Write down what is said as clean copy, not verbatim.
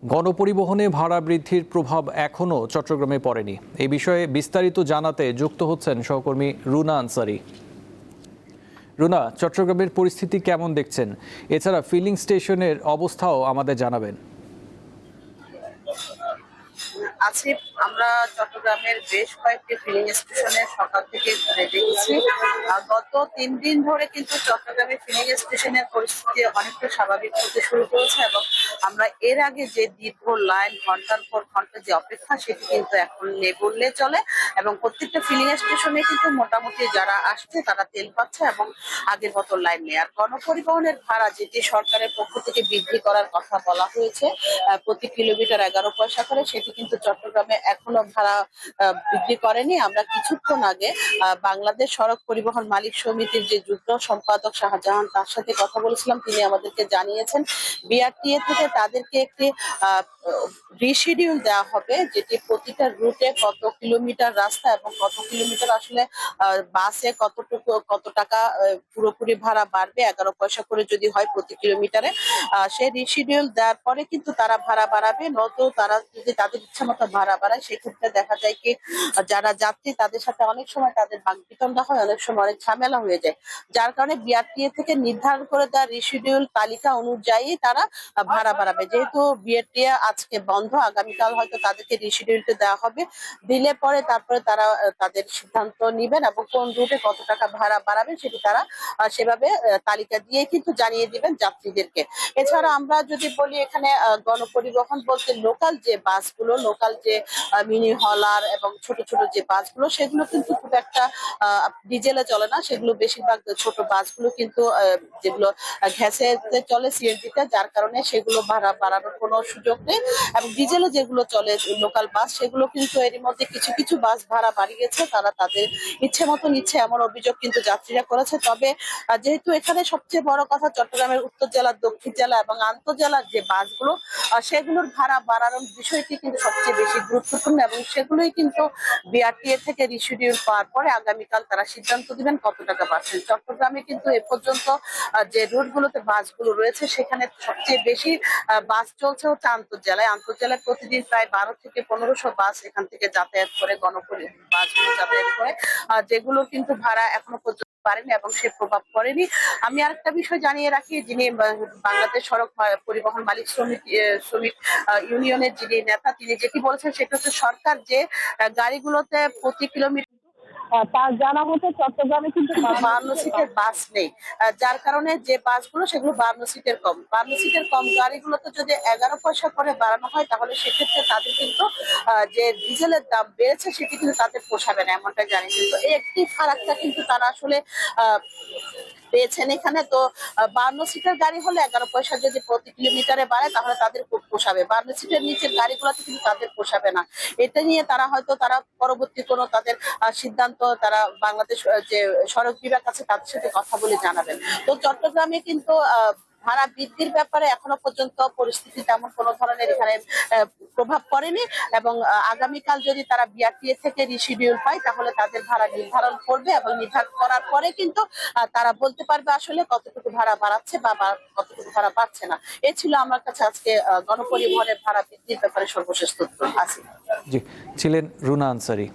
গণপরিবহনে ভাড়া বৃদ্ধির প্রভাব এখনও চট্টগ্রামে পড়েনি। এই বিষয়ে বিস্তারিত জানাতে যুক্ত হচ্ছেন সহকর্মী রুনা আনসারি। রুনা, চট্টগ্রামের পরিস্থিতি কেমন দেখছেন? এছাড়া ফিলিং স্টেশনের অবস্থাও আমাদের জানাবেন। আসিফ, আমরা চট্টগ্রামের বেশ কয়েকটি ফিলিং স্টেশনে সকাল থেকে ঘুরে দেখেছি। গত 3 দিন ধরে কিন্তু চট্টগ্রামের ফিলিং স্টেশনের পরিস্থিতি অনেকটা স্বাভাবিক হতে শুরু করেছে এবং আমরা এর আগে যে দীর্ঘ লাইন ঘন্টার পর ঘন্টা যে অপেক্ষা সেটি কিন্তু এখন নেই বললে চলে। এবং প্রত্যেকটা ফিলিং স্টেশনে কিন্তু মোটামুটি যারা আসছে তারা তেল পাচ্ছে এবং আগের মতো লাইন নেই। আর গণপরিবহনের ভাড়া যেটি সরকারের পক্ষ থেকে বৃদ্ধি করার কথা বলা হয়েছে প্রতি কিলোমিটার 11 পয়সা করে, সেটি কিন্তু চট্টগ্রামে এখনো ভাড়া বৃদ্ধি করেনি। আমরা কিছুক্ষণ আগে বাংলাদেশ সড়ক পরিবহন মালিক সমিতির যে যুগ্ম সম্পাদক শাহজাহান, তার সাথে কথা বলেছিলাম। তিনি আমাদেরকে জানিয়েছেন বিআরটিএ থেকে তাদেরকে একটি রিশিডিউল দেওয়া হবে, যেটি প্রতিটা রুটে কত কিলোমিটার রাস্তা এবং কত কিলোমিটার আসলে বাসে কত টাকা পুরোপুরি ভাড়া বাড়বে, 11 পয়সা করে যদি হয় প্রতি কিলোমিটারে। সেই রিশিডিউল দেওয়ার পরে কিন্তু তারা ভাড়া বাড়াবে। নয়তো তারা যদি তাদের ইচ্ছা মতো ভাড়া বাড়ায়, সেক্ষেত্রে দেখা যায় কি যারা যাত্রী তাদের সাথে অনেক সময় তাদের বাকবিতণ্ডা হয়, অনেক সময় অনেক ঝামেলা হয়ে যায়। যার কারণে বিআরটিএ থেকে নির্ধারণ করে দেওয়া রিশিডিউল তালিকা অনুযায়ী তারা ভাড়া বাড়াবে। যেহেতু বিআরটিএ আজকে বন্ধ, আগামীকাল হয়তো তাদেরকে রিশিডিউলটা দেওয়া হবে। দিলে পরে তারপরে তারা তাদের সিদ্ধান্ত নিবেন এবং কোন রুটে কত টাকা ভাড়া বাড়াবে সেটি তারা সেভাবে তালিকা দিয়ে কিন্তু জানিয়ে দিবেন যাত্রীদেরকে। এছাড়া আমরা যদি বলি, এখানে গণপরিবহন বলতে লোকাল যে বাসগুলো, লোকাল যে মিনি হলার এবং ছোট ছোট যে বাসগুলো, সেগুলো কিন্তু খুব একটা ডিজেলে চলে না। সেগুলো বেশিরভাগ ছোট বাসগুলো কিন্তু যেগুলো গ্যাসেতে চলে, সিএনজিতে, যার কারণে সেগুলো ভাড়া বাড়ানোর কোনো সুযোগ নেই। এবং ডিজেলে যেগুলো চলে লোকাল বাস, সেগুলো কিন্তু এরই মধ্যে কিছু কিছু বাস ভাড়া বাড়িয়েছে। তারা তাদের ইচ্ছে মতো নিচ্ছে, এমন অভিযোগ কিন্তু যাত্রীরা করেছে। তবে যেহেতু এখানে সবচেয়ে বড় কথা চট্টগ্রামের উত্তর জেলা, দক্ষিণ জেলা এবং আন্তঃজেলার যে বাসগুলো, সেগুলোর ভাড়া বাড়ানোর বিষয়টি কিন্তু সবচেয়ে বেশি গুরুত্বপূর্ণ এবং সেগুলোই কিন্তু বিআরটিএ থেকে রিশিডিউল পাওয়ার পরে আগামীকাল তারা সিদ্ধান্ত দিবেন কত টাকা বাড়ছেন। চট্টগ্রামে কিন্তু এ পর্যন্ত যে রুটগুলোতে বাসগুলো রয়েছে, সেখানে সবচেয়ে বেশি বাস চলছে হচ্ছে আন্তঃজেলায়। আন্তঃজেলায় প্রতিদিন প্রায় 12 থেকে 1500 বাস এখান থেকে যাতায়াত করে, বাসগুলো যাতায়াত করে, যেগুলো কিন্তু ভাড়া এখনো পর্যন্ত পারেনি এবং সে প্রভাব পড়েনি। আমি আরেকটা বিষয় জানিয়ে রাখি, যিনি বাংলাদেশ সড়ক পরিবহন মালিক শ্রমিক ইউনিয়নের যিনি নেতা, তিনি যেটি বলেছেন সেটা হচ্ছে সরকার যে গাড়িগুলোতে প্রতি কিলোমিটার তার জানা মতে চট্টগ্রামে কিন্তু 52 সিটের বাস নেই। যার কারণে যে বাসগুলো সেগুলো 52 সিটের কম, 52 সিটের কম গাড়িগুলোতে যদি 11 পয়সা করে বাড়ানো হয়, তাহলে সেক্ষেত্রে তাদের কিন্তু যে ডিজেলের দাম বেড়েছে সেটি কিন্তু তাদের পোষাবে না, এমনটা জানি। কিন্তু এই একটি ফারাকটা কিন্তু তারা আসলে পেয়েছেন এখানে। তো 52 সিটের গাড়ি হলে 11 পয়সা যদি প্রতি কিলোমিটারে বাড়ে, তাহলে তাদের খুব পোষাবে। 52 সিটের নিচের গাড়িগুলোতে কিন্তু তাদের পোষাবে না। এটা নিয়ে তারা পরবর্তী কোনো তাদের সিদ্ধান্ত তারা বাংলাদেশ যে সড়ক বিভাগ আছে তাদের সাথে কথা বলে জানাবেন। তো চট্টগ্রামে কিন্তু ভাড়া বৃদ্ধির ব্যাপারে এখনো পর্যন্ত পরিস্থিতি তেমন কোনো ধরনের এখানে প্রভাব পড়েনি এবং আগামীকাল যদি তারা বিআরটিএ থেকে রিশিডিউল পায়, তাহলে তাদের ভাড়া নির্ধারণ করবে এবং নির্ধারণ করার পরে কিন্তু তারা বলতে পারবে আসলে কতটুকু ভাড়া বাড়াচ্ছে বা কতটুকু ভাড়া বাড়ছে না। এ ছিল আমার কাছে আজকে গণপরিবহনের ভাড়া বৃদ্ধির ব্যাপারে সর্বশেষ তথ্য। আছে জি, ছিলেন রুনা আনসারি।